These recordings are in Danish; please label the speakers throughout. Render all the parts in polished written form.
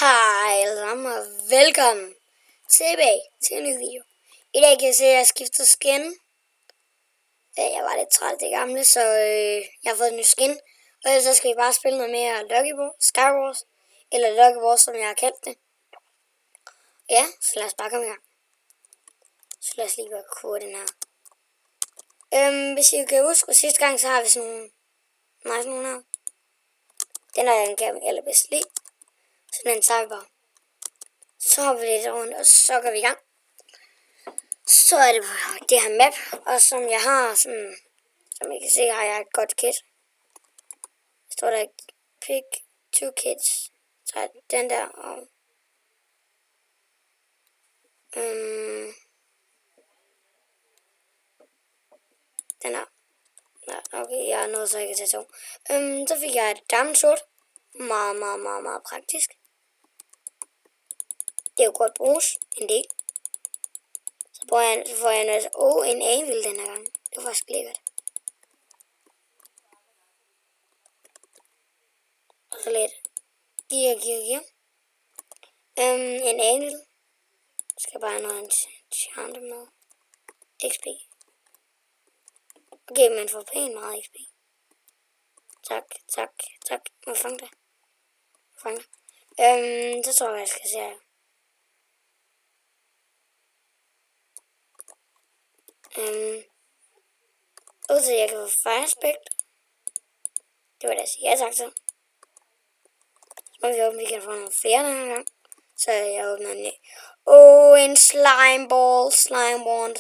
Speaker 1: Hej alle sammen og velkommen tilbage til en ny video. I dag kan jeg se, at jeg har skiftet skin. Jeg var lidt træt af det gamle, så jeg har fået en ny skin. Og ellers så skal vi bare spille noget mere Lucky Wars, Skywars, eller Lucky Wars, som jeg har kaldt det. Ja, så lad os bare komme i gang. Så lad os lige være kode den her. Hvis I kan huske, sidste gang, så har vi sådan nogle her. Den er den kan jeg allerbedst lide. Så den tager vi bare. Så hopper vi lidt rundt, og så går vi i gang. Så er det det her map, og som jeg har sådan, som I kan se, har jeg et godt kit. Så står der pick 2 kits. Så er den der, og den her. Okay, jeg er nødt så ikke til 2. Så fik jeg et diamond sword. Meget praktisk. Det er jo godt bruges en del. Så får jeg en anvil den her gang. Det var faktisk lækkert. Og så lidt gear. En anvil. Skal bare have noget enchant med. XP. Okay, man får pænt meget XP. Tak. Må jeg fange det? Så tror jeg skal se her. Så jeg kan få fire aspect. Det var da sige ja tak til. Så må vi håbe, vi kan få nogle flere den her gang. Så jeg åbner en ny. En slime wand.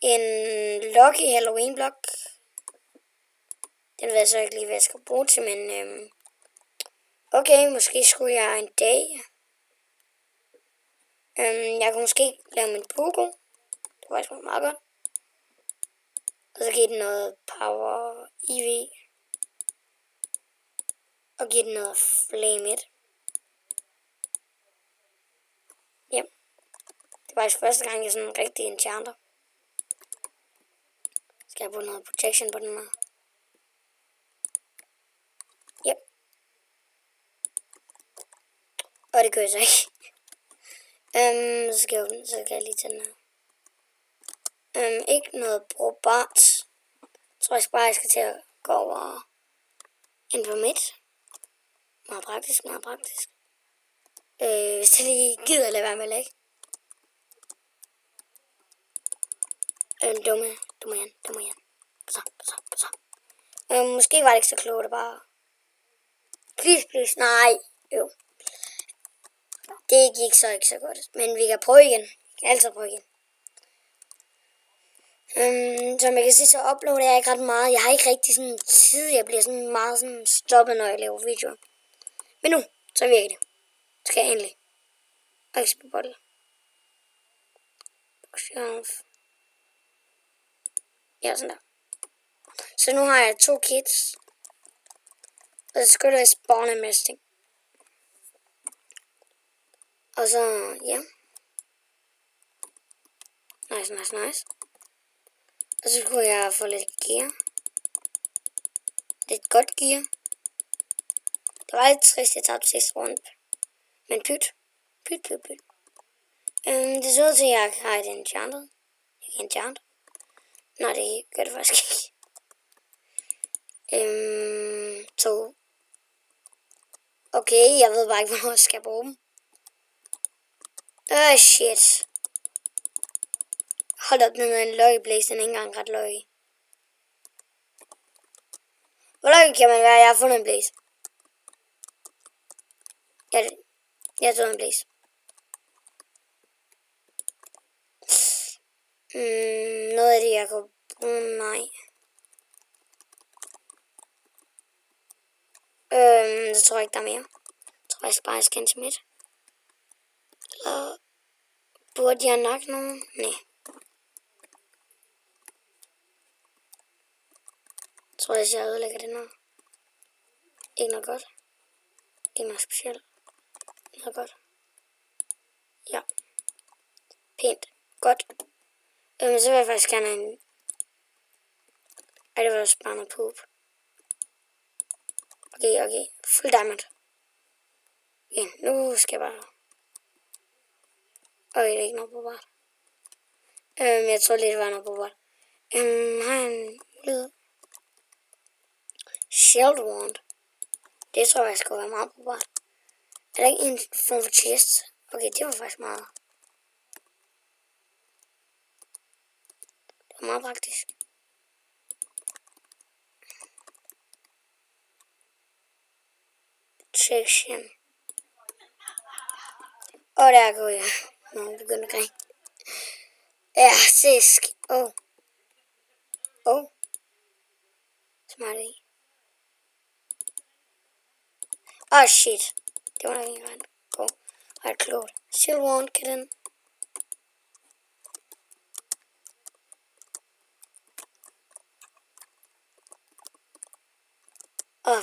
Speaker 1: En lucky Halloween blok. Den ved jeg så ikke lige, hvad jeg skal bruge til, men okay, måske skulle jeg en dag. Jeg kunne måske lave min Pogo. Det var faktisk meget godt. Og så giver den noget power EV. Og giver den noget flame it. Ja. Det var faktisk første gang, jeg sådan rigtig enchanter. Skal jeg bruge noget protection på den her? Yep. Og det gør jeg så ikke. Så skal jeg lige tage den her. Ikke noget brugbart. Jeg tror bare, jeg skal til at gå over ind på midt. Meget praktisk. Hvis jeg lige gider lade være med at lægge. Dumme Jan. Så. Måske var det ikke så klogt at bare. Please. Nej. Jo. Det gik så ikke så godt. Men vi kan prøve igen. Vi kan altid prøve igen. Som jeg kan se, så uploader jeg ikke ret meget. Jeg har ikke rigtig sådan tid. Jeg bliver sådan meget sådan stoppet, når jeg laver videoer. Men nu, så virker det. Så skal jeg endelig. Og ikke spille bold. Ja, sådan der. Så nu har jeg 2 kits. Og så skal jeg spawne en masse ting. Og så, ja. Nice. Og så skulle jeg få lidt gear. Lidt godt gear. Det var lidt trist, jeg tabte sidste rundt. Men pyt. Det så ud til, at jeg har et enchanted. Jeg kan enchant. Nej, det gør det faktisk ikke. 2. Okay, jeg ved bare ikke, hvornår jeg skal bruge dem. Shit. Hold op, den er en Lucky Blaze, den er ikke engang ret lucky. Hvor lucky kan man være? Jeg har fundet en Blaze. Jeg har fundet en Blaze. Noget af det, jeg kunne bruge, nej. Så tror jeg ikke, der er mere. Jeg tror, jeg skal bare scanne til midt. Eller burde jeg nok nogen? Nej. Jeg tror, jeg ødelægger den her. Ikke noget godt. Ikke noget specielt. Noget godt. Ja. Pænt. Godt. Så vil jeg faktisk gerne have en. Ej, det var også bare noget poop. Okay. Full diamond. Okay, nu skal jeg bare... Okay, det er ikke noget på bord. Jeg tror lige, det var noget på bord. Har en mulighed? Shield wand. Det tror jeg skal være meget på bord. Er der ikke en form for chest? Okay, det var faktisk meget. Det var meget praktisk. Section. Og der går jeg. Nå, jeg begynder at grine. Ja, sisk. Smart i. Shit. Det var nok ikke ret. Ret klogt. Silverwand kan den.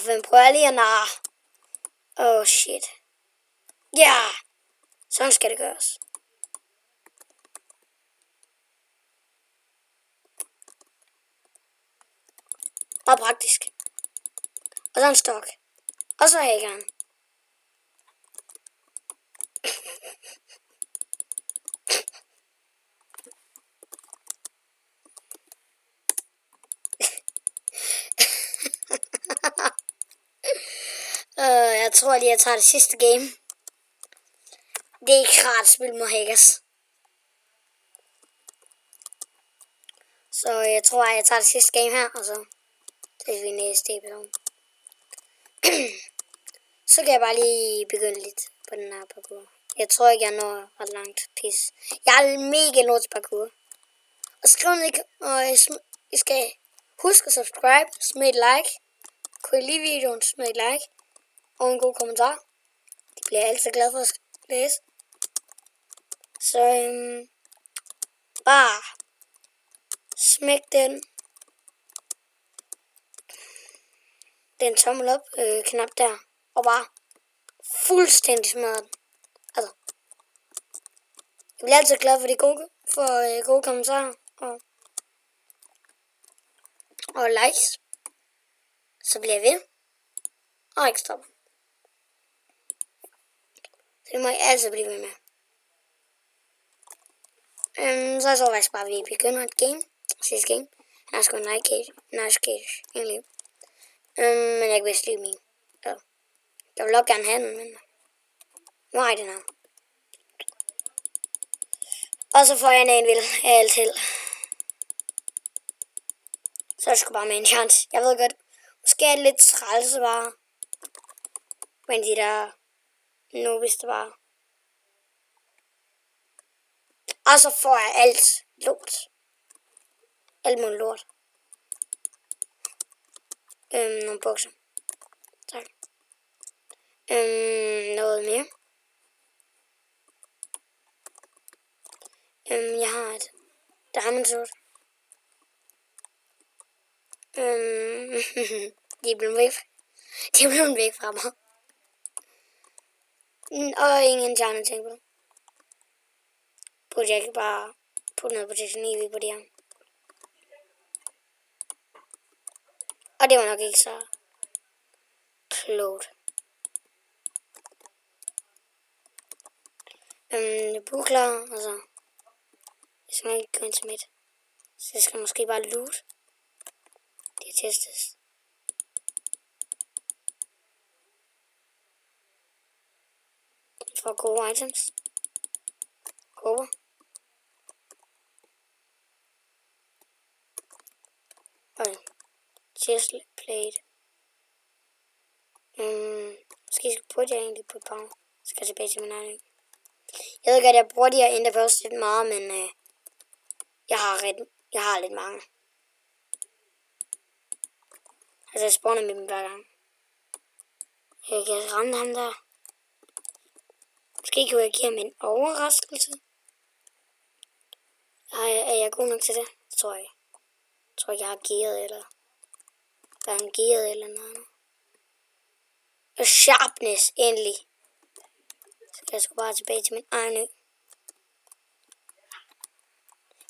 Speaker 1: Hvem prøver lige at narre? Shit. Ja! Sådan skal det gøres. Og praktisk. Og så en stok. Og så hækkeren. Jeg tror lige, jeg tager det sidste game. Det er ikke rart at spille mod hackers. Så jeg tror, jeg tager det sidste game her, og så ses vi i næste episode. Så kan jeg bare lige begynde lidt på den her parkour. Jeg tror ikke, jeg når ret langt. Pis. Jeg er mega lort til parkour. Og skriv ned, og I skal huske at subscribe, smid et like. Kunne I lide videoen, smid et like. Og en god kommentar. Det bliver jeg altid glad for at læse. Så bare smæk den tommel op knap der. Og bare fuldstændig smadre den. Altså. Jeg bliver altid glad for gode kommentarer. Og likes. Så bliver jeg ved. Og ikke stoppe. Så det må jeg altid blive ved med. Så jeg tror faktisk bare, at vi begynder et game. Sidste game. Han er sgu en nice cage, egentlig. Men jeg kan vist lide min. Jeg vil nok gerne have den, men... Nej, den her. Og så får jeg en vil af alt til. Så er det sgu bare med en chance. Jeg ved godt, måske er det lidt træls bare. Men de der... Nu hvis det bare... Og så får jeg alt lort. Alt muligt lort. Nogle bukser. Tak. Noget mere. Jeg har et diamond sword. De er blevet væk fra mig. Og ingen enchanted ting på. Burde jeg ikke bare putte noget protection EV på det her? Og det var nok ikke så klogt. Bukler, og så... Jeg skal ikke gå ind til midt. Så jeg skal måske bare loot. Det testes. For gode items. Kobber. Okay. Chest plate. Måske burde jeg egentlig putte power. Så skal jeg tilbage til min egen. Jeg ved godt, jeg bruger de her enderpearls lidt meget, men jeg har lidt mange. Altså jeg spawner med dem hver gang. Jeg kan ramme ham der. Måske kan jeg give ham en overraskelse. Er jeg god nok til det? Det tror jeg. Jeg tror ikke, jeg har gearet eller... Hverken gearet eller noget andet. Og sharpness, endelig. Så kan jeg sgu bare tilbage til min egen ø.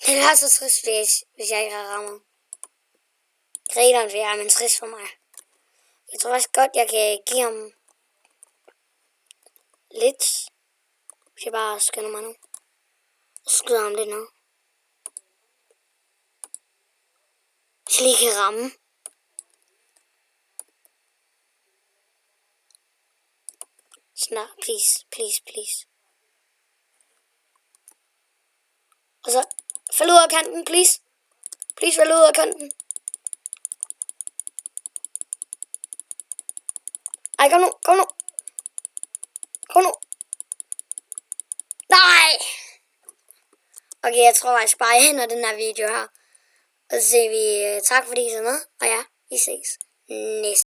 Speaker 1: Den er så trist, hvis jeg ikke har rammer. Græderen vil jeg, men trist for mig. Jeg tror faktisk godt, jeg kan give ham lidt. Hvis jeg bare skynder mig nu. Og skyder ham lidt nu. Hvis jeg lige kan ramme. Sådan der. Please, please, please. Og så fald ud af kanten, please. Please, fald ud af kanten. Ej, kom nu, kom nu. Kom nu. Nej! Okay, jeg tror faktisk bare, jeg ender den her video her. Og så siger vi tak fordi I så med. Og ja, vi ses næste.